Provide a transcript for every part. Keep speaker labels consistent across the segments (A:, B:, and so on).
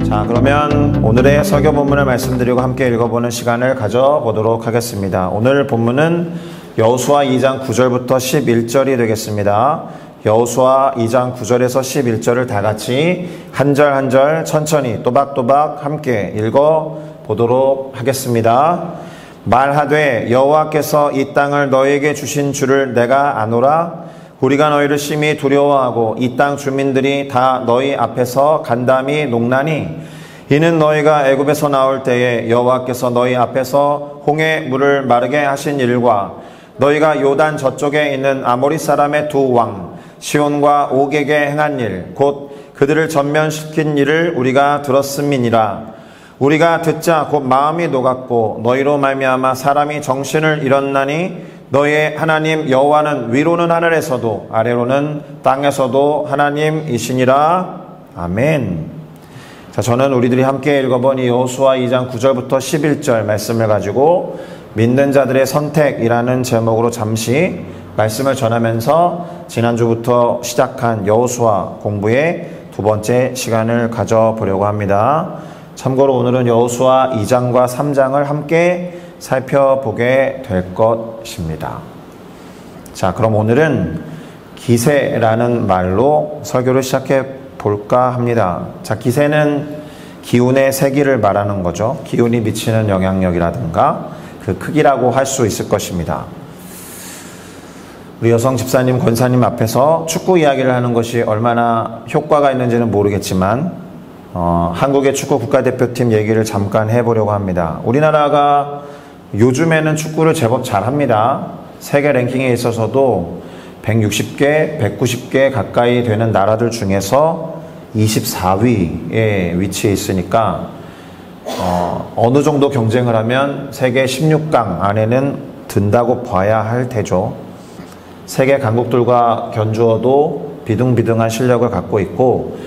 A: 자, 그러면 오늘의 설교 본문을 말씀드리고 함께 읽어보는 시간을 가져보도록 하겠습니다. 오늘 본문은 여호수아 2장 9절부터 11절이 되겠습니다. 여호수아 2장 9절에서 11절을 다 같이 한 절 한 절 천천히 또박또박 함께 읽어보도록 하겠습니다. 말하되 여호와께서 이 땅을 너희에게 주신 줄을 내가 아노라. 우리가 너희를 심히 두려워하고 이 땅 주민들이 다 너희 앞에서 간담이 녹나니 이는 너희가 애굽에서 나올 때에 여호와께서 너희 앞에서 홍해 물을 마르게 하신 일과 너희가 요단 저쪽에 있는 아모리 사람의 두 왕 시온과 옥에게 행한 일 곧 그들을 전면시킨 일을 우리가 들었음이니라. 우리가 듣자 곧 마음이 녹았고 너희로 말미암아 사람이 정신을 잃었나니 너희의 하나님 여호와는 위로는 하늘에서도 아래로는 땅에서도 하나님이시니라. 아멘. 자, 저는 우리들이 함께 읽어본 이 여호수아 2장 9절부터 11절 말씀을 가지고 믿는 자들의 선택이라는 제목으로 잠시 말씀을 전하면서 지난주부터 시작한 여호수아 공부의 두 번째 시간을 가져보려고 합니다. 참고로 오늘은 여호수아 2장과 3장을 함께 살펴보게 될 것입니다. 자, 그럼 오늘은 기세라는 말로 설교를 시작해 볼까 합니다. 자, 기세는 기운의 세기를 말하는 거죠. 기운이 미치는 영향력이라든가 그 크기라고 할 수 있을 것입니다. 우리 여성 집사님, 권사님 앞에서 축구 이야기를 하는 것이 얼마나 효과가 있는지는 모르겠지만 한국의 축구 국가대표팀 얘기를 잠깐 해보려고 합니다. 우리나라가 요즘에는 축구를 제법 잘합니다. 세계 랭킹에 있어서도 160개, 190개 가까이 되는 나라들 중에서 24위에 위치해 있으니까 어느 정도 경쟁을 하면 세계 16강 안에는 든다고 봐야 할 테죠. 세계 강국들과 견주어도 비등비등한 실력을 갖고 있고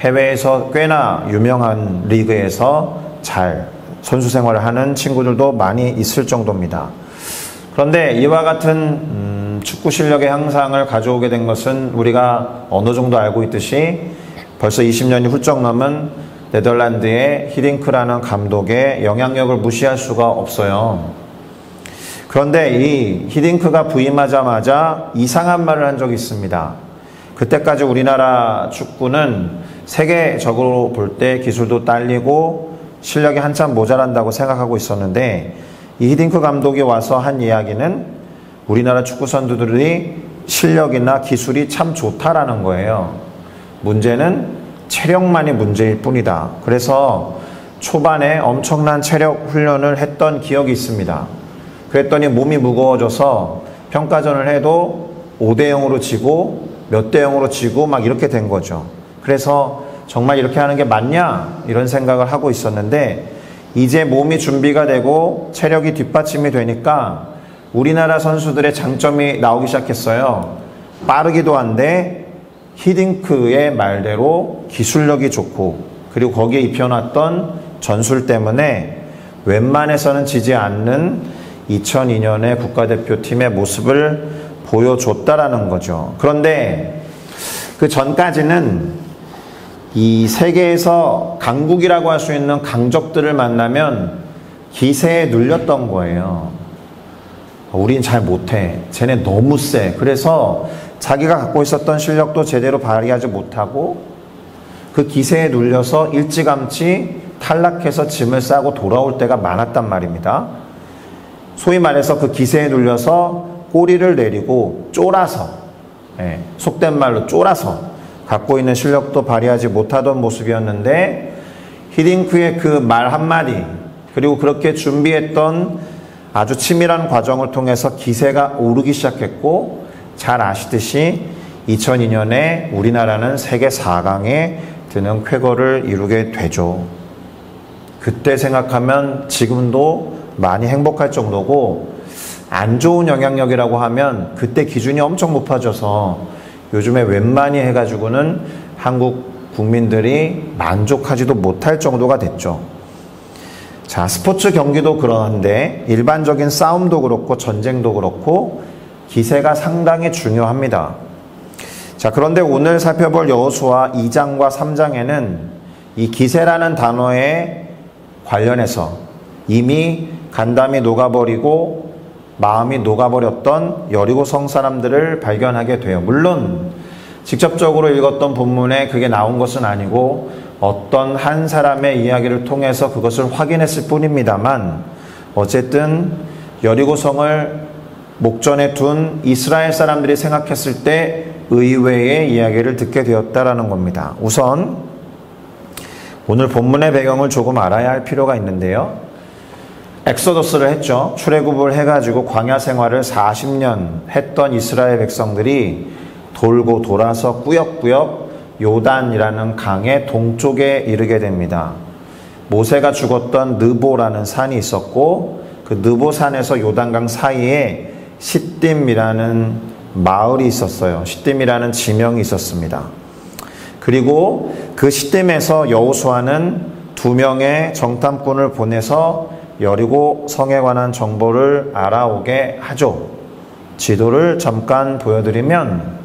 A: 해외에서 꽤나 유명한 리그에서 잘 선수 생활을 하는 친구들도 많이 있을 정도입니다. 그런데 이와 같은 축구 실력의 향상을 가져오게 된 것은 우리가 어느 정도 알고 있듯이 벌써 20년이 훌쩍 넘은 네덜란드의 히딩크라는 감독의 영향력을 무시할 수가 없어요. 그런데 이 히딩크가 부임하자마자 이상한 말을 한 적이 있습니다. 그때까지 우리나라 축구는 세계적으로 볼 때 기술도 딸리고 실력이 한참 모자란다고 생각하고 있었는데 이 히딩크 감독이 와서 한 이야기는 우리나라 축구 선수들이 실력이나 기술이 참 좋다라는 거예요. 문제는 체력만이 문제일 뿐이다. 그래서 초반에 엄청난 체력 훈련을 했던 기억이 있습니다. 그랬더니 몸이 무거워져서 평가전을 해도 5대0으로 지고 몇 대 0으로 지고 막 이렇게 된 거죠. 그래서 정말 이렇게 하는 게 맞냐? 이런 생각을 하고 있었는데 이제 몸이 준비가 되고 체력이 뒷받침이 되니까 우리나라 선수들의 장점이 나오기 시작했어요. 빠르기도 한데 히딩크의 말대로 기술력이 좋고 그리고 거기에 입혀놨던 전술 때문에 웬만해서는 지지 않는 2002년의 국가대표팀의 모습을 보여줬다라는 거죠. 그런데 그 전까지는 이 세계에서 강국이라고 할 수 있는 강적들을 만나면 기세에 눌렸던 거예요. 우린 잘 못해. 쟤네 너무 세. 그래서 자기가 갖고 있었던 실력도 제대로 발휘하지 못하고 그 기세에 눌려서 일찌감치 탈락해서 짐을 싸고 돌아올 때가 많았단 말입니다. 소위 말해서 그 기세에 눌려서 꼬리를 내리고 쫄아서, 속된 말로 쫄아서 갖고 있는 실력도 발휘하지 못하던 모습이었는데 히딩크의 그 말 한마디 그리고 그렇게 준비했던 아주 치밀한 과정을 통해서 기세가 오르기 시작했고 잘 아시듯이 2002년에 우리나라는 세계 4강에 드는 쾌거를 이루게 되죠. 그때 생각하면 지금도 많이 행복할 정도고 안 좋은 영향력이라고 하면 그때 기준이 엄청 높아져서 요즘에 웬만히 해가지고는 한국 국민들이 만족하지도 못할 정도가 됐죠. 자, 스포츠 경기도 그러한데 일반적인 싸움도 그렇고 전쟁도 그렇고 기세가 상당히 중요합니다. 자, 그런데 오늘 살펴볼 여호수아 2장과 3장에는 이 기세라는 단어에 관련해서 이미 간담이 녹아버리고 마음이 녹아버렸던 여리고성 사람들을 발견하게 돼요. 물론 직접적으로 읽었던 본문에 그게 나온 것은 아니고 어떤 한 사람의 이야기를 통해서 그것을 확인했을 뿐입니다만, 어쨌든 여리고성을 목전에 둔 이스라엘 사람들이 생각했을 때 의외의 이야기를 듣게 되었다라는 겁니다. 우선 오늘 본문의 배경을 조금 알아야 할 필요가 있는데요. 엑소더스를 했죠. 출애굽을 해가지고 광야 생활을 40년 했던 이스라엘 백성들이 돌고 돌아서 꾸역꾸역 요단이라는 강의 동쪽에 이르게 됩니다. 모세가 죽었던 느보라는 산이 있었고, 그 느보산에서 요단강 사이에 시딤이라는 마을이 있었어요. 시딤이라는 지명이 있었습니다. 그리고 그 시딤에서 여호수아는 2명의 정탐꾼을 보내서 여리고 성에 관한 정보를 알아오게 하죠. 지도를 잠깐 보여드리면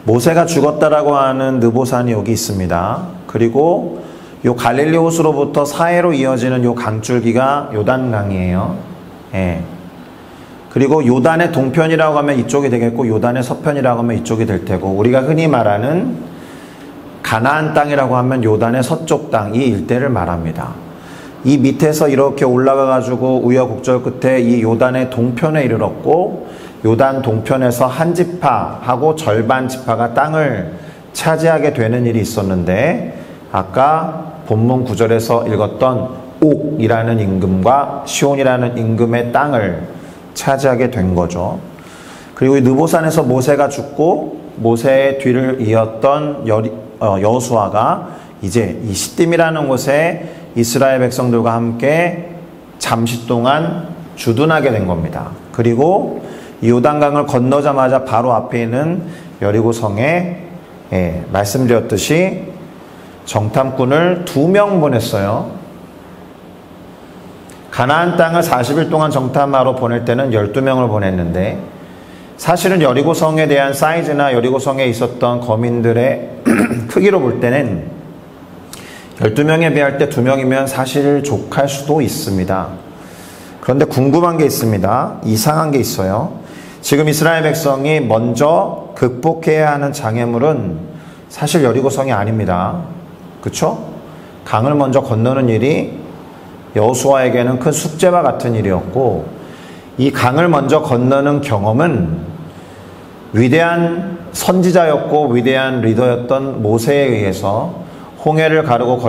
A: 모세가 죽었다라고 하는 느보산이 여기 있습니다. 그리고 요 갈릴리 호수로부터 사해로 이어지는 요 강줄기가 요단강이에요. 예. 그리고 요단의 동편이라고 하면 이쪽이 되겠고, 요단의 서편이라고 하면 이쪽이 될 테고, 우리가 흔히 말하는 가나안 땅이라고 하면 요단의 서쪽 땅, 이 일대를 말합니다. 이 밑에서 이렇게 올라가 가지고 우여곡절 끝에 이 요단의 동편에 이르렀고, 요단 동편에서 한 지파하고 절반 지파가 땅을 차지하게 되는 일이 있었는데, 아까 본문 9절에서 읽었던 옥이라는 임금과 시온이라는 임금의 땅을 차지하게 된 거죠. 그리고 이 느보산에서 모세가 죽고 모세의 뒤를 이었던 여호수아가 이제 이 시딤이라는 곳에 이스라엘 백성들과 함께 잠시 동안 주둔하게 된 겁니다. 그리고 이 요단강을 건너자마자 바로 앞에 있는 여리고성에 말씀드렸듯이 정탐꾼을 2명 보냈어요. 가나안 땅을 40일 동안 정탐하러 보낼 때는 12명을 보냈는데, 사실은 여리고성에 대한 사이즈나 여리고성에 있었던 거민들의 크기로 볼 때는 12명에 비할 때 2명이면 사실 족할 수도 있습니다. 그런데 궁금한 게 있습니다. 이상한 게 있어요. 지금 이스라엘 백성이 먼저 극복해야 하는 장애물은 사실 여리고성이 아닙니다. 그쵸? 강을 먼저 건너는 일이 여호수아에게는 큰 숙제와 같은 일이었고, 이 강을 먼저 건너는 경험은 위대한 선지자였고 위대한 리더였던 모세에 의해서 홍해를 가르고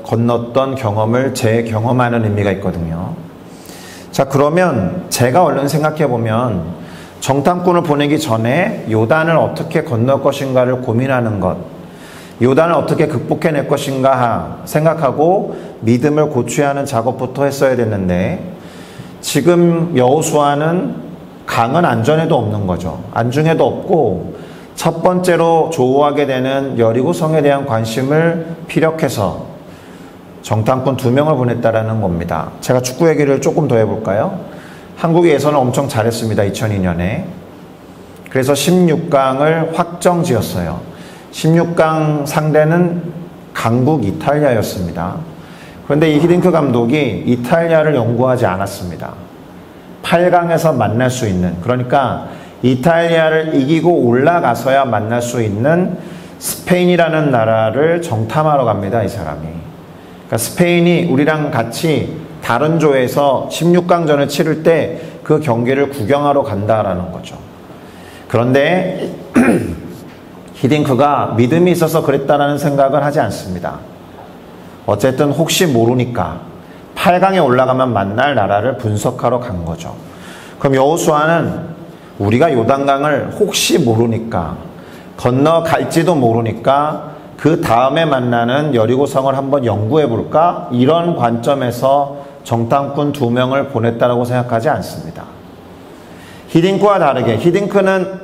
A: 건넜던 경험을 재경험하는 의미가 있거든요. 자, 그러면 제가 얼른 생각해 보면 정탐꾼을 보내기 전에 요단을 어떻게 건널 것인가를 고민하는 것, 요단을 어떻게 극복해낼 것인가 생각하고 믿음을 고취하는 작업부터 했어야 됐는데, 지금 여호수아는 강은 안전에도 없는 거죠. 안중에도 없고, 첫 번째로 조우하게 되는 여리고성에 대한 관심을 피력해서 정탐꾼 2명을 보냈다라는 겁니다. 제가 축구 얘기를 조금 더 해볼까요? 한국의 예선을 엄청 잘했습니다. 2002년에. 그래서 16강을 확정 지었어요. 16강 상대는 강국 이탈리아였습니다. 그런데 이 히딩크 감독이 이탈리아를 연구하지 않았습니다. 8강에서 만날 수 있는, 그러니까 이탈리아를 이기고 올라가서야 만날 수 있는 스페인이라는 나라를 정탐하러 갑니다. 이 사람이. 그러니까 스페인이 우리랑 같이 다른 조에서 16강전을 치를 때 그 경기를 구경하러 간다라는 거죠. 그런데 히딩크가 믿음이 있어서 그랬다라는 생각을 하지 않습니다. 어쨌든 혹시 모르니까 8강에 올라가면 만날 나라를 분석하러 간 거죠. 그럼 여호수아는 우리가 요단강을 혹시 모르니까, 건너갈지도 모르니까 그 다음에 만나는 여리고성을 한번 연구해 볼까? 이런 관점에서 정탐꾼 2명을 보냈다라고 생각하지 않습니다. 히딩크와 다르게, 히딩크는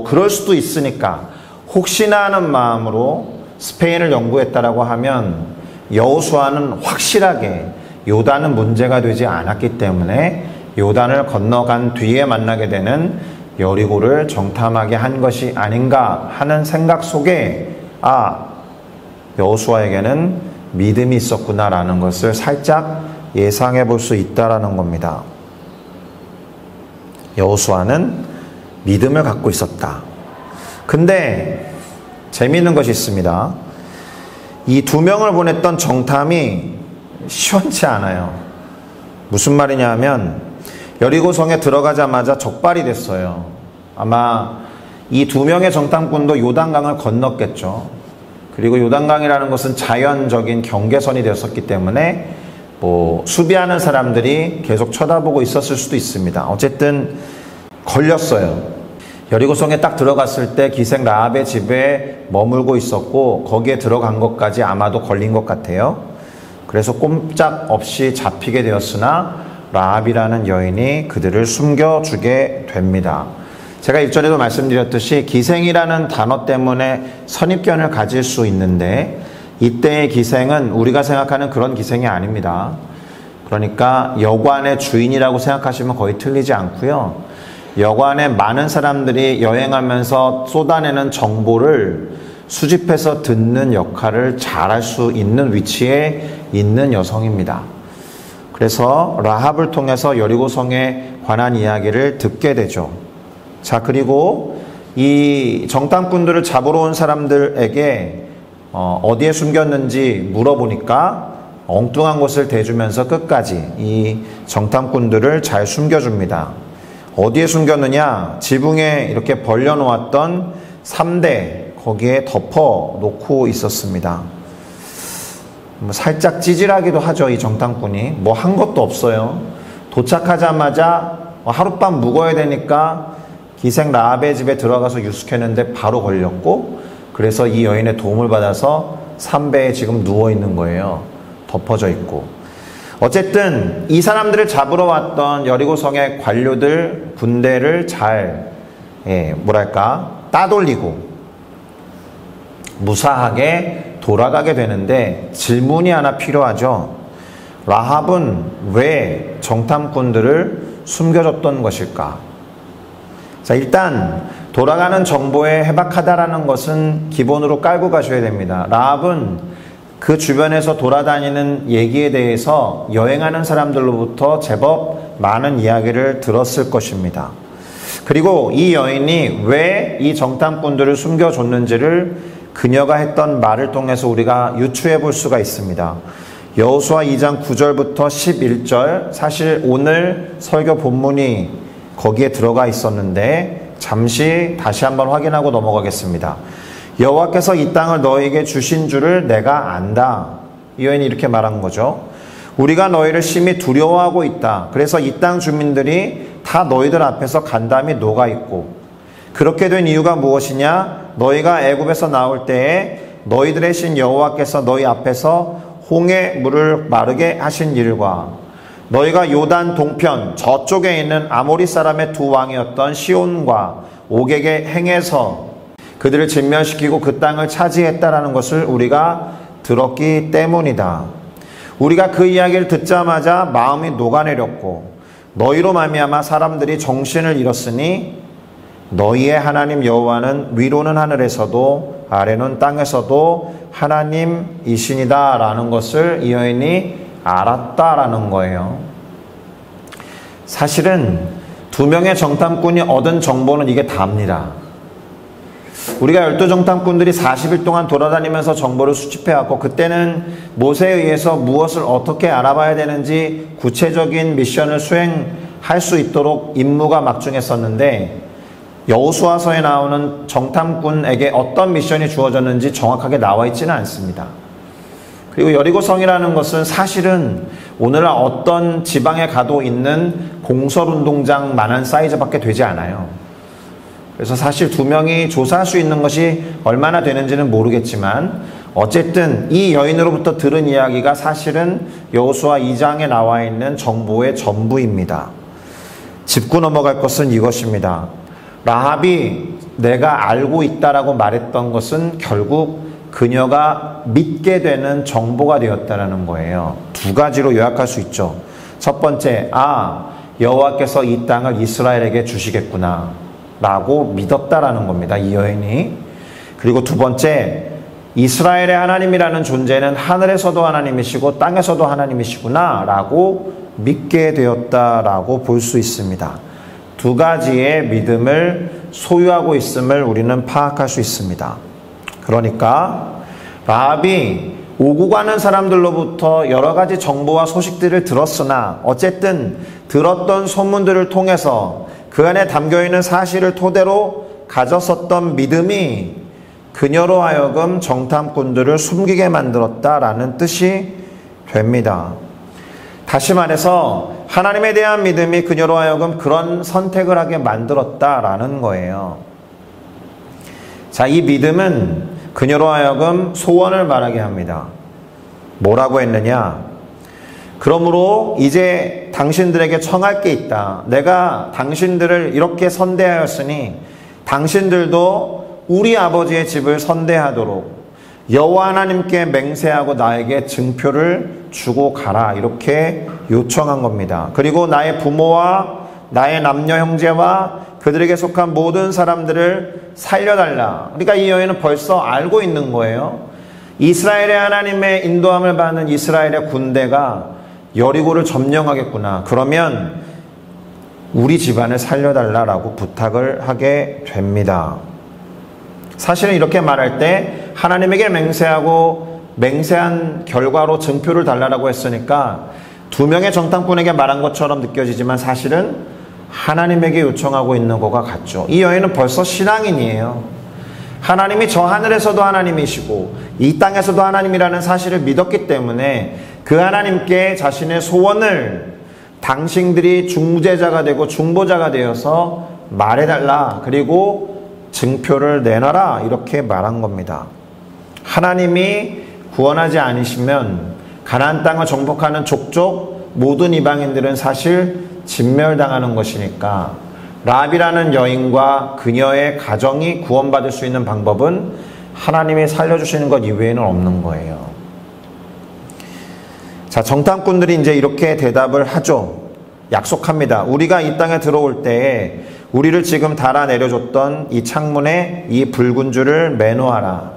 A: 그럴 수도 있으니까 혹시나 하는 마음으로 스페인을 연구했다라고 하면, 여호수아는 확실하게 요단은 문제가 되지 않았기 때문에 요단을 건너간 뒤에 만나게 되는 여리고를 정탐하게 한 것이 아닌가 하는 생각 속에, 여호수아에게는 믿음이 있었구나라는 것을 살짝 예상해 볼 수 있다라는 겁니다. 여호수아는 믿음을 갖고 있었다. 근데 재미있는 것이 있습니다. 이 두 명을 보냈던 정탐이 시원치 않아요. 무슨 말이냐 하면 여리고성에 들어가자마자 적발이 됐어요. 아마 이 두 명의 정탐꾼도 요단강을 건넜겠죠. 그리고 요단강이라는 것은 자연적인 경계선이 되었었기 때문에 수비하는 사람들이 계속 쳐다보고 있었을 수도 있습니다. 어쨌든 걸렸어요. 여리고성에 딱 들어갔을 때 기생 라합의 집에 머물고 있었고 거기에 들어간 것까지 아마도 걸린 것 같아요. 그래서 꼼짝없이 잡히게 되었으나 라합이라는 여인이 그들을 숨겨주게 됩니다. 제가 일전에도 말씀드렸듯이 기생이라는 단어 때문에 선입견을 가질 수 있는데 이때의 기생은 우리가 생각하는 그런 기생이 아닙니다. 그러니까 여관의 주인이라고 생각하시면 거의 틀리지 않고요. 여관에 많은 사람들이 여행하면서 쏟아내는 정보를 수집해서 듣는 역할을 잘할 수 있는 위치에 있는 여성입니다. 그래서 라합을 통해서 여리고성에 관한 이야기를 듣게 되죠. 자, 그리고 이 정탐꾼들을 잡으러 온 사람들에게 어디에 숨겼는지 물어보니까 엉뚱한 곳을 대주면서 끝까지 이 정탐꾼들을 잘 숨겨줍니다. 어디에 숨겼느냐? 지붕에 이렇게 벌려놓았던 3대 거기에 덮어 놓고 있었습니다. 살짝 찌질하기도 하죠. 이 정탐꾼이 한 것도 없어요. 도착하자마자 하룻밤 묵어야 되니까 기생 라합의 집에 들어가서 유숙했는데 바로 걸렸고, 그래서 이 여인의 도움을 받아서 삼배에 지금 누워있는 거예요. 덮어져 있고. 어쨌든 이 사람들을 잡으러 왔던 여리고성의 관료들 군대를 잘 따돌리고 무사하게 돌아가게 되는데 질문이 하나 필요하죠. 라합은 왜 정탐꾼들을 숨겨줬던 것일까? 자, 일단 돌아가는 정보에 해박하다라는 것은 기본으로 깔고 가셔야 됩니다. 라합은 그 주변에서 돌아다니는 얘기에 대해서 여행하는 사람들로부터 제법 많은 이야기를 들었을 것입니다. 그리고 이 여인이 왜 이 정탐꾼들을 숨겨줬는지를 그녀가 했던 말을 통해서 우리가 유추해 볼 수가 있습니다. 여호수아 2장 9절부터 11절, 사실 오늘 설교 본문이 거기에 들어가 있었는데 잠시 다시 한번 확인하고 넘어가겠습니다. 여호와께서 이 땅을 너에게 주신 줄을 내가 안다. 이 여인이 이렇게 말한 거죠. 우리가 너희를 심히 두려워하고 있다. 그래서 이 땅 주민들이 다 너희들 앞에서 간담이 녹아있고, 그렇게 된 이유가 무엇이냐? 너희가 애굽에서 나올 때에 너희들의 신 여호와께서 너희 앞에서 홍해 물을 마르게 하신 일과 너희가 요단 동편 저쪽에 있는 아모리 사람의 두 왕이었던 시온과 옥에게 행해서 그들을 진멸시키고 그 땅을 차지했다라는 것을 우리가 들었기 때문이다. 우리가 그 이야기를 듣자마자 마음이 녹아내렸고 너희로 말미암아 사람들이 정신을 잃었으니 너희의 하나님 여호와는 위로는 하늘에서도 아래는 땅에서도 하나님이시니다 라는 것을 이 여인이 알았다라는 거예요. 사실은 두 명의 정탐꾼이 얻은 정보는 이게 다입니다. 우리가 12정탐꾼들이 40일 동안 돌아다니면서 정보를 수집해왔고, 그때는 모세에 의해서 무엇을 어떻게 알아봐야 되는지 구체적인 미션을 수행할 수 있도록 임무가 막중했었는데, 여호수아서에 나오는 정탐꾼에게 어떤 미션이 주어졌는지 정확하게 나와 있지는 않습니다. 그리고 여리고성이라는 것은 사실은 오늘날 어떤 지방에 가도 있는 공설운동장만한 사이즈밖에 되지 않아요. 그래서 사실 두 명이 조사할 수 있는 것이 얼마나 되는지는 모르겠지만 어쨌든 이 여인으로부터 들은 이야기가 사실은 여호수아 2장에 나와 있는 정보의 전부입니다. 짚고 넘어갈 것은 이것입니다. 라합이 내가 알고 있다라고 말했던 것은 결국 그녀가 믿게 되는 정보가 되었다라는 거예요. 두 가지로 요약할 수 있죠. 첫 번째, 여호와께서 이 땅을 이스라엘에게 주시겠구나 라고 믿었다라는 겁니다. 이 여인이. 그리고 두 번째, 이스라엘의 하나님이라는 존재는 하늘에서도 하나님이시고 땅에서도 하나님이시구나 라고 믿게 되었다라고 볼 수 있습니다. 두 가지의 믿음을 소유하고 있음을 우리는 파악할 수 있습니다. 그러니까 라합이 오고 가는 사람들로부터 여러 가지 정보와 소식들을 들었으나 어쨌든 들었던 소문들을 통해서 그 안에 담겨있는 사실을 토대로 가졌었던 믿음이 그녀로 하여금 정탐꾼들을 숨기게 만들었다라는 뜻이 됩니다. 다시 말해서 하나님에 대한 믿음이 그녀로 하여금 그런 선택을 하게 만들었다라는 거예요. 자, 이 믿음은 그녀로 하여금 소원을 말하게 합니다. 뭐라고 했느냐? 그러므로 이제 당신들에게 청할 게 있다. 내가 당신들을 이렇게 선대하였으니 당신들도 우리 아버지의 집을 선대하도록 여호와 하나님께 맹세하고 나에게 증표를 주고 가라. 이렇게 요청한 겁니다. 그리고 나의 부모와 나의 남녀 형제와 그들에게 속한 모든 사람들을 살려달라. 그러니까 이 여인은 벌써 알고 있는 거예요. 이스라엘의 하나님의 인도함을 받는 이스라엘의 군대가 여리고를 점령하겠구나. 그러면 우리 집안을 살려달라라고 부탁을 하게 됩니다. 사실은 이렇게 말할 때 하나님에게 맹세하고 맹세한 결과로 증표를 달라고 했으니까 두 명의 정탐꾼에게 말한 것처럼 느껴지지만 사실은 하나님에게 요청하고 있는 것과 같죠. 이 여인은 벌써 신앙인이에요. 하나님이 저 하늘에서도 하나님이시고 이 땅에서도 하나님이라는 사실을 믿었기 때문에 그 하나님께 자신의 소원을 당신들이 중재자가 되고 중보자가 되어서 말해달라. 그리고 증표를 내놔라. 이렇게 말한 겁니다. 하나님이 구원하지 않으시면 가나안 땅을 정복하는 족족 모든 이방인들은 사실 진멸당하는 것이니까 라합이라는 여인과 그녀의 가정이 구원받을 수 있는 방법은 하나님이 살려주시는 것 이외에는 없는 거예요. 자, 정탐꾼들이 이제 이렇게 대답을 하죠. 약속합니다. 우리가 이 땅에 들어올 때에 우리를 지금 달아내려줬던 이 창문에 이 붉은 줄을 매놓아라.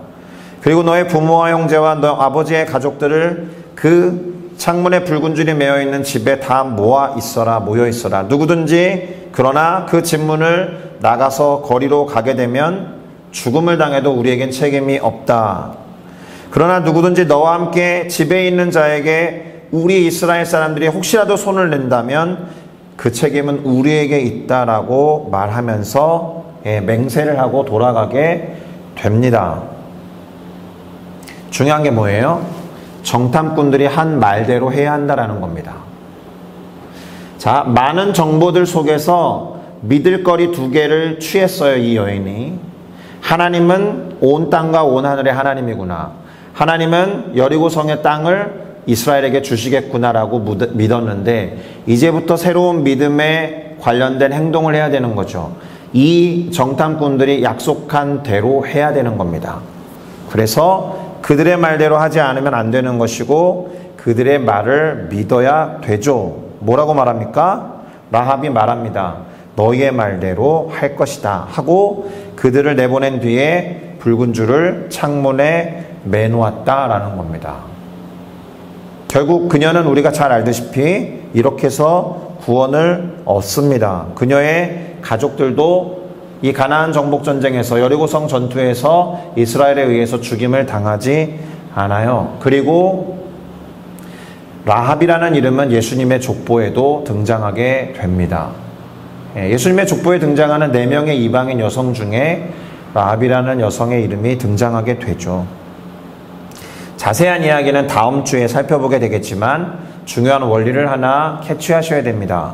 A: 그리고 너의 부모와 형제와 너 아버지의 가족들을 그 창문에 붉은 줄이 매어있는 집에 다 모여 있어라. 누구든지 그러나 그 집문을 나가서 거리로 가게 되면 죽음을 당해도 우리에겐 책임이 없다. 그러나 누구든지 너와 함께 집에 있는 자에게 우리 이스라엘 사람들이 혹시라도 손을 낸다면 그 책임은 우리에게 있다라고 말하면서 맹세를 하고 돌아가게 됩니다. 중요한 게 뭐예요? 정탐꾼들이 한 말대로 해야 한다라는 겁니다. 자, 많은 정보들 속에서 믿을 거리 두 개를 취했어요, 이 여인이. 하나님은 온 땅과 온 하늘의 하나님이구나. 하나님은 여리고성의 땅을 이스라엘에게 주시겠구나라고 믿었는데 이제부터 새로운 믿음에 관련된 행동을 해야 되는 거죠. 이 정탐꾼들이 약속한 대로 해야 되는 겁니다. 그래서 그들의 말대로 하지 않으면 안 되는 것이고 그들의 말을 믿어야 되죠. 뭐라고 말합니까? 라합이 말합니다. 너희의 말대로 할 것이다 하고 그들을 내보낸 뒤에 붉은 줄을 창문에 매놓았다라는 겁니다. 결국 그녀는 우리가 잘 알다시피 이렇게 해서 구원을 얻습니다. 그녀의 가족들도 이 가나안 정복 전쟁에서 여리고성 전투에서 이스라엘에 의해서 죽임을 당하지 않아요. 그리고 라합이라는 이름은 예수님의 족보에도 등장하게 됩니다. 예수님의 족보에 등장하는 4명의 이방인 여성 중에 라합이라는 여성의 이름이 등장하게 되죠. 자세한 이야기는 다음 주에 살펴보게 되겠지만 중요한 원리를 하나 캐치하셔야 됩니다.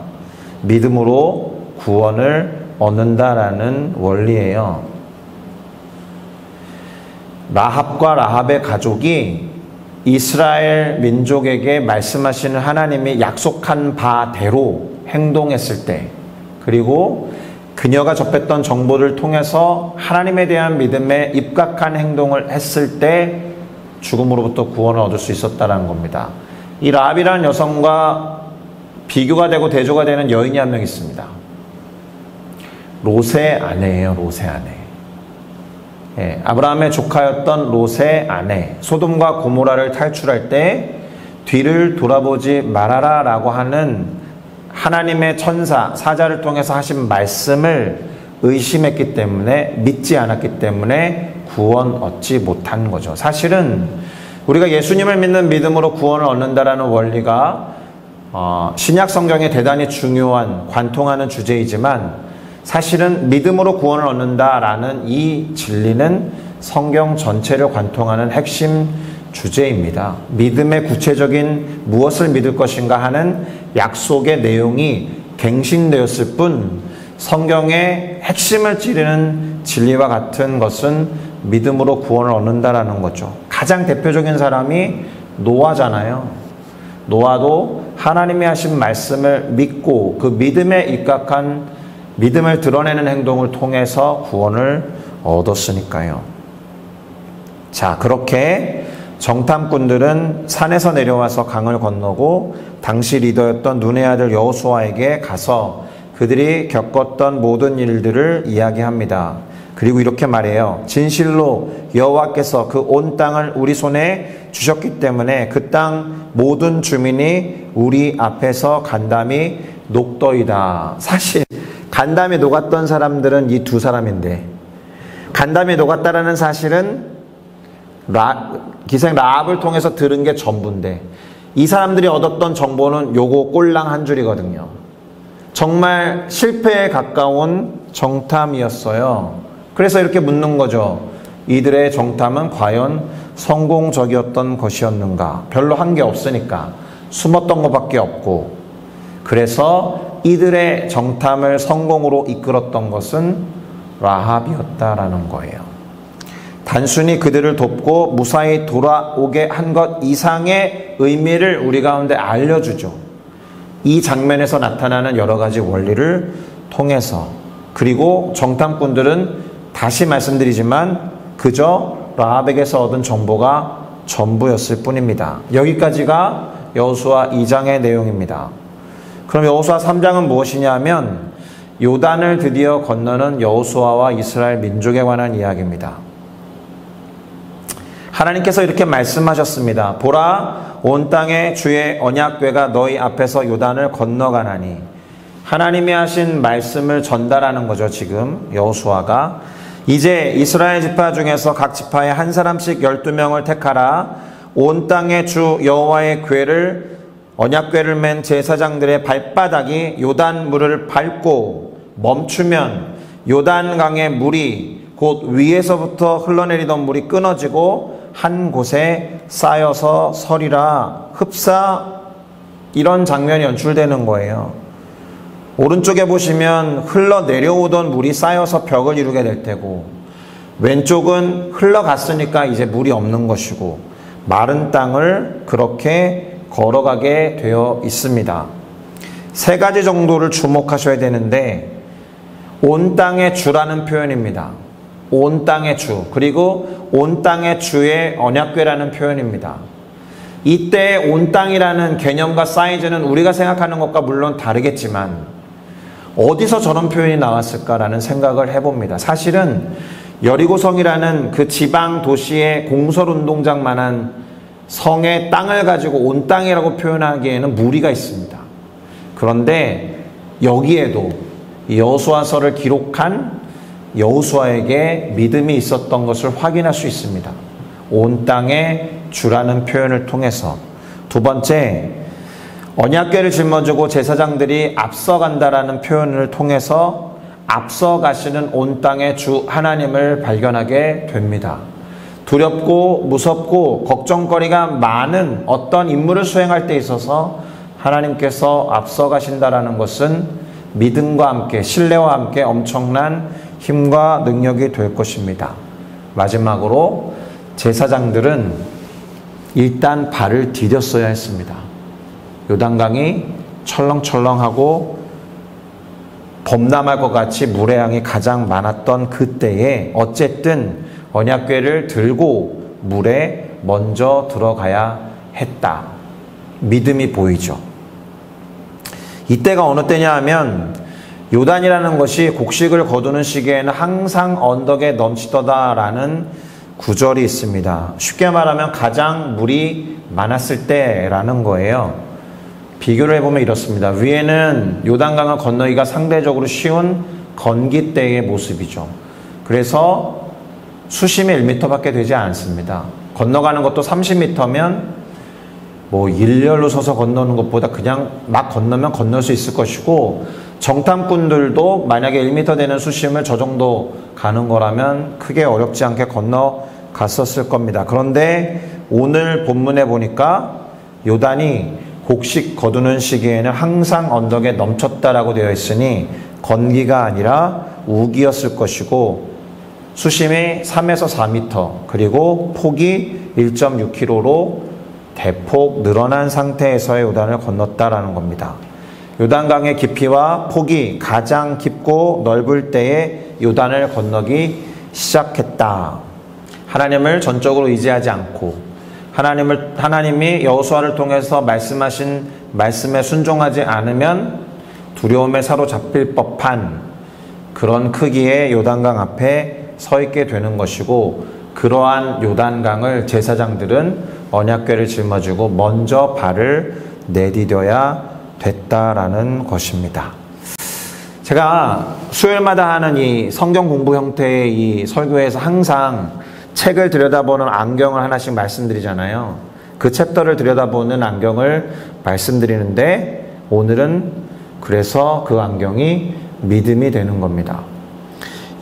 A: 믿음으로 구원을 얻는다라는 원리예요. 라합과 라합의 가족이 이스라엘 민족에게 말씀하시는 하나님이 약속한 바대로 행동했을 때, 그리고 그녀가 접했던 정보를 통해서 하나님에 대한 믿음에 입각한 행동을 했을 때 죽음으로부터 구원을 얻을 수 있었다는 겁니다. 이 라합이라는 여성과 비교가 되고 대조가 되는 여인이 한 명 있습니다. 롯의 아내예요. 롯의 아내. 아브라함의 조카였던 롯의 아내 소돔과 고모라를 탈출할 때 뒤를 돌아보지 말아라 라고 하는 하나님의 천사 사자를 통해서 하신 말씀을 의심했기 때문에, 믿지 않았기 때문에 구원 얻지 못한 거죠. 사실은 우리가 예수님을 믿는 믿음으로 구원을 얻는다라는 원리가 신약 성경에 대단히 중요한 관통하는 주제이지만, 사실은 믿음으로 구원을 얻는다라는 이 진리는 성경 전체를 관통하는 핵심 주제입니다. 믿음의 구체적인 무엇을 믿을 것인가 하는 약속의 내용이 갱신되었을 뿐, 성경의 핵심을 찌르는 진리와 같은 것은 믿음으로 구원을 얻는다라는 거죠. 가장 대표적인 사람이 노아잖아요. 노아도 하나님이 하신 말씀을 믿고 그 믿음에 입각한 믿음을 드러내는 행동을 통해서 구원을 얻었으니까요. 자, 그렇게 정탐꾼들은 산에서 내려와서 강을 건너고 당시 리더였던 눈의 아들 여호수아에게 가서 그들이 겪었던 모든 일들을 이야기합니다. 그리고 이렇게 말해요. 진실로 여호와께서 그 온 땅을 우리 손에 주셨기 때문에 그 땅 모든 주민이 우리 앞에서 간담이 녹더이다. 사실 간담이 녹았던 사람들은 이 두 사람인데, 간담이 녹았다라는 사실은 기생 라합을 통해서 들은 게 전부인데, 이 사람들이 얻었던 정보는 요거 꼴랑 한 줄이거든요. 정말 실패에 가까운 정탐이었어요. 그래서 이렇게 묻는 거죠. 이들의 정탐은 과연 성공적이었던 것이었는가? 별로 한 게 없으니까, 숨었던 것밖에 없고, 그래서 이들의 정탐을 성공으로 이끌었던 것은 라합이었다라는 거예요. 단순히 그들을 돕고 무사히 돌아오게 한 것 이상의 의미를 우리 가운데 알려주죠. 이 장면에서 나타나는 여러 가지 원리를 통해서. 그리고 정탐꾼들은 다시 말씀드리지만 그저 라합에게서 얻은 정보가 전부였을 뿐입니다. 여기까지가 여호수아 2장의 내용입니다. 그럼 여호수아 3장은 무엇이냐 하면 요단을 드디어 건너는 여호수아와 이스라엘 민족에 관한 이야기입니다. 하나님께서 이렇게 말씀하셨습니다. 보라, 온 땅에 주의 언약궤가 너희 앞에서 요단을 건너가나니. 하나님이 하신 말씀을 전달하는 거죠. 지금 여호수아가 이제 이스라엘 지파 중에서 각 지파에 한 사람씩 12명을 택하라. 온 땅의 주 여호와의 궤를, 언약궤를 맨 제사장들의 발바닥이 요단물을 밟고 멈추면 요단강의 물이 곧 위에서부터 흘러내리던 물이 끊어지고 한 곳에 쌓여서 서리라. 흡사, 이런 장면이 연출되는 거예요. 오른쪽에 보시면 흘러내려오던 물이 쌓여서 벽을 이루게 될 테고, 왼쪽은 흘러갔으니까 이제 물이 없는 것이고, 마른 땅을 그렇게 걸어가게 되어 있습니다. 세 가지 정도를 주목하셔야 되는데, 온 땅의 주라는 표현입니다. 온 땅의 주, 그리고 온 땅의 주의 언약궤라는 표현입니다. 이때 온 땅이라는 개념과 사이즈는 우리가 생각하는 것과 물론 다르겠지만 어디서 저런 표현이 나왔을까라는 생각을 해봅니다. 사실은 여리고성이라는 그 지방 도시의 공설운동장만한 성의 땅을 가지고 온 땅이라고 표현하기에는 무리가 있습니다. 그런데 여기에도 여호수아서를 기록한 여호수아에게 믿음이 있었던 것을 확인할 수 있습니다. 온 땅의 주라는 표현을 통해서. 두 번째, 언약궤를 짊어지고 제사장들이 앞서간다라는 표현을 통해서 앞서가시는 온 땅의 주 하나님을 발견하게 됩니다. 두렵고 무섭고 걱정거리가 많은 어떤 임무를 수행할 때 있어서 하나님께서 앞서가신다라는 것은 믿음과 함께, 신뢰와 함께 엄청난 힘과 능력이 될 것입니다. 마지막으로 제사장들은 일단 발을 디뎠어야 했습니다. 요단강이 철렁철렁하고 범람할 것 같이 물의 양이 가장 많았던 그때에 어쨌든 언약궤를 들고 물에 먼저 들어가야 했다. 믿음이 보이죠. 이때가 어느 때냐 하면 요단이라는 것이 곡식을 거두는 시기에는 항상 언덕에 넘치더다라는 구절이 있습니다. 쉽게 말하면 가장 물이 많았을 때라는 거예요. 비교를 해보면 이렇습니다. 위에는 요단강을 건너기가 상대적으로 쉬운 건기 때의 모습이죠. 그래서 수심이 1m밖에 되지 않습니다. 건너가는 것도 30m면 뭐 일렬로 서서 건너는 것보다 그냥 막 건너면 건널 수 있을 것이고, 정탐꾼들도 만약에 1m 되는 수심을 저 정도 가는 거라면 크게 어렵지 않게 건너갔었을 겁니다. 그런데 오늘 본문에 보니까 요단이 곡식 거두는 시기에는 항상 언덕에 넘쳤다라고 되어 있으니 건기가 아니라 우기였을 것이고, 수심이 3에서 4m 그리고 폭이 1.6km로 대폭 늘어난 상태에서의 요단을 건넜다라는 겁니다. 요단강의 깊이와 폭이 가장 깊고 넓을 때에 요단을 건너기 시작했다. 하나님을 전적으로 의지하지 않고 하나님이 여호수아를 통해서 말씀하신 말씀에 순종하지 않으면 두려움에 사로잡힐 법한 그런 크기의 요단강 앞에 서 있게 되는 것이고, 그러한 요단강을 제사장들은 언약궤를 짊어지고 먼저 발을 내디뎌야 됐다라는 것입니다. 제가 수요일마다 하는 이 성경 공부 형태의 이 설교에서 항상 책을 들여다보는 안경을 하나씩 말씀드리잖아요. 그 챕터를 들여다보는 안경을 말씀드리는데, 오늘은 그래서 그 안경이 믿음이 되는 겁니다.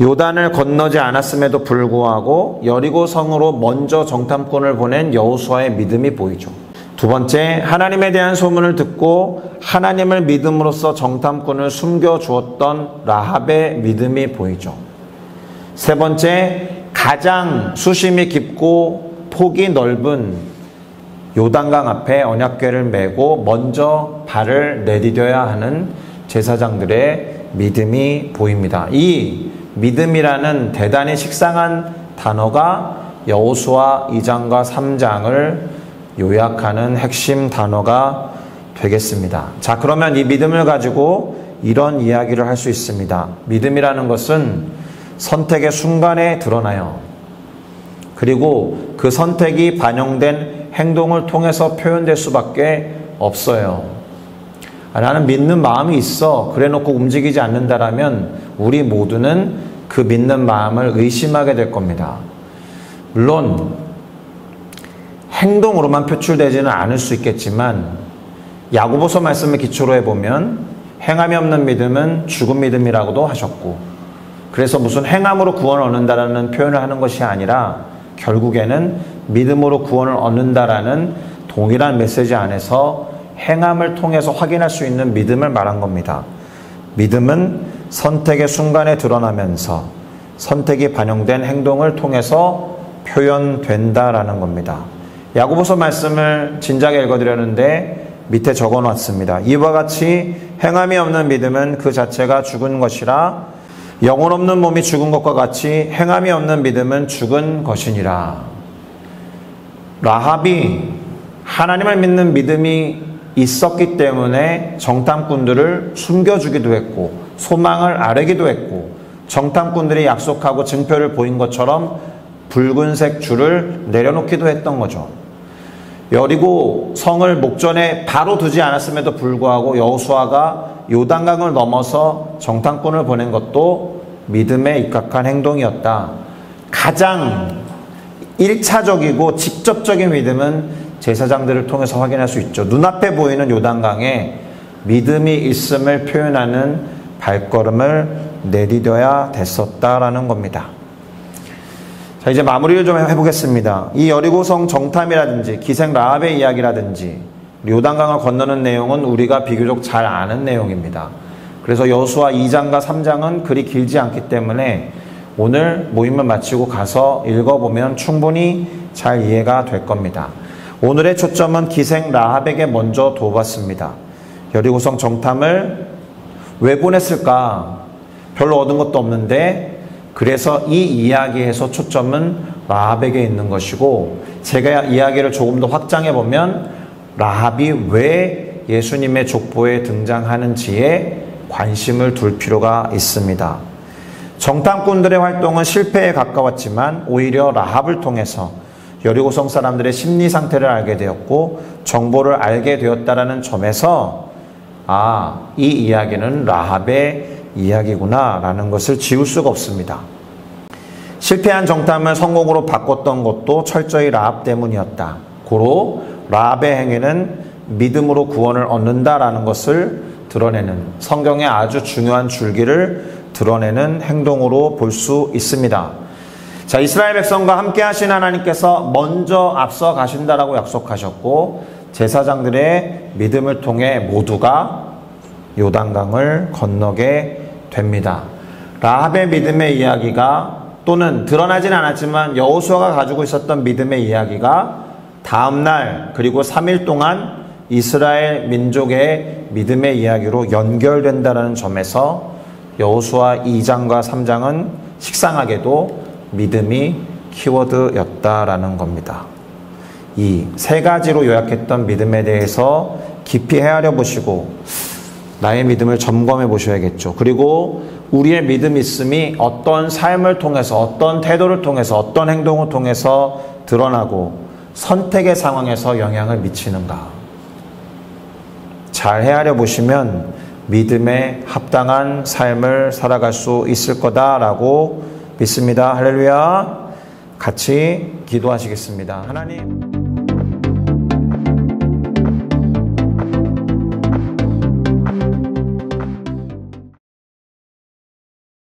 A: 요단을 건너지 않았음에도 불구하고 여리고 성으로 먼저 정탐꾼을 보낸 여호수아의 믿음이 보이죠. 두 번째, 하나님에 대한 소문을 듣고 하나님을 믿음으로써 정탐꾼을 숨겨주었던 라합의 믿음이 보이죠. 세 번째, 가장 수심이 깊고 폭이 넓은 요단강 앞에 언약궤를 메고 먼저 발을 내디뎌야 하는 제사장들의 믿음이 보입니다. 이 믿음이라는 대단히 식상한 단어가 여호수아 2장과 3장을 요약하는 핵심 단어가 되겠습니다. 자, 그러면 이 믿음을 가지고 이런 이야기를 할 수 있습니다. 믿음이라는 것은 선택의 순간에 드러나요. 그리고 그 선택이 반영된 행동을 통해서 표현될 수밖에 없어요. 나는 믿는 마음이 있어, 그래 놓고 움직이지 않는다라면 우리 모두는 그 믿는 마음을 의심하게 될 겁니다. 물론 행동으로만 표출되지는 않을 수 있겠지만, 야고보서 말씀을 기초로 해보면 행함이 없는 믿음은 죽은 믿음이라고도 하셨고, 그래서 무슨 행함으로 구원을 얻는다라는 표현을 하는 것이 아니라 결국에는 믿음으로 구원을 얻는다라는 동일한 메시지 안에서 행함을 통해서 확인할 수 있는 믿음을 말한 겁니다. 믿음은 선택의 순간에 드러나면서 선택이 반영된 행동을 통해서 표현된다라는 겁니다. 야고보서 말씀을 진작에 읽어드렸는데 밑에 적어놨습니다. 이와 같이 행함이 없는 믿음은 그 자체가 죽은 것이라, 영혼 없는 몸이 죽은 것과 같이 행함이 없는 믿음은 죽은 것이니라. 라합이 하나님을 믿는 믿음이 있었기 때문에 정탐꾼들을 숨겨주기도 했고 소망을 아뢰기도 했고, 정탐꾼들이 약속하고 증표를 보인 것처럼 붉은색 줄을 내려놓기도 했던 거죠. 여리고 성을 목전에 바로 두지 않았음에도 불구하고 여호수아가 요단강을 넘어서 정탐꾼을 보낸 것도 믿음에 입각한 행동이었다. 가장 1차적이고 직접적인 믿음은 제사장들을 통해서 확인할 수 있죠. 눈앞에 보이는 요단강에 믿음이 있음을 표현하는 발걸음을 내디뎌야 됐었다라는 겁니다. 자, 이제 마무리를 좀 해보겠습니다. 이 여리고성 정탐이라든지 기생 라합의 이야기라든지 요단강을 건너는 내용은 우리가 비교적 잘 아는 내용입니다. 그래서 여호수아 2장과 3장은 그리 길지 않기 때문에 오늘 모임을 마치고 가서 읽어보면 충분히 잘 이해가 될 겁니다. 오늘의 초점은 기생 라합에게 먼저 둬봤습니다. 여리고성 정탐을 왜 보냈을까? 별로 얻은 것도 없는데, 그래서 이 이야기에서 초점은 라합에게 있는 것이고, 제가 이야기를 조금 더 확장해 보면 라합이 왜 예수님의 족보에 등장하는지에 관심을 둘 필요가 있습니다. 정탐꾼들의 활동은 실패에 가까웠지만 오히려 라합을 통해서 여리고성 사람들의 심리 상태를 알게 되었고 정보를 알게 되었다라는 점에서 이 이야기는 라합의 이야기구나 라는 것을 지울 수가 없습니다. 실패한 정탐을 성공으로 바꿨던 것도 철저히 라합 때문이었다. 고로 라합의 행위는 믿음으로 구원을 얻는다라는 것을 드러내는 성경의 아주 중요한 줄기를 드러내는 행동으로 볼 수 있습니다. 자, 이스라엘 백성과 함께 하신 하나님께서 먼저 앞서 가신다라고 약속하셨고 제사장들의 믿음을 통해 모두가 요단강을 건너게 됩니다. 라합의 믿음의 이야기가 또는 드러나진 않았지만 여호수아가 가지고 있었던 믿음의 이야기가 다음날 그리고 3일 동안 이스라엘 민족의 믿음의 이야기로 연결된다는 점에서 여호수아 2장과 3장은 식상하게도 믿음이 키워드였다라는 겁니다. 이 세 가지로 요약했던 믿음에 대해서 깊이 헤아려 보시고 나의 믿음을 점검해 보셔야겠죠. 그리고 우리의 믿음 있음이 어떤 삶을 통해서 어떤 태도를 통해서 어떤 행동을 통해서 드러나고 선택의 상황에서 영향을 미치는가 잘 헤아려 보시면 믿음에 합당한 삶을 살아갈 수 있을 거다라고 믿습니다. 할렐루야. 같이 기도하시겠습니다. 하나님.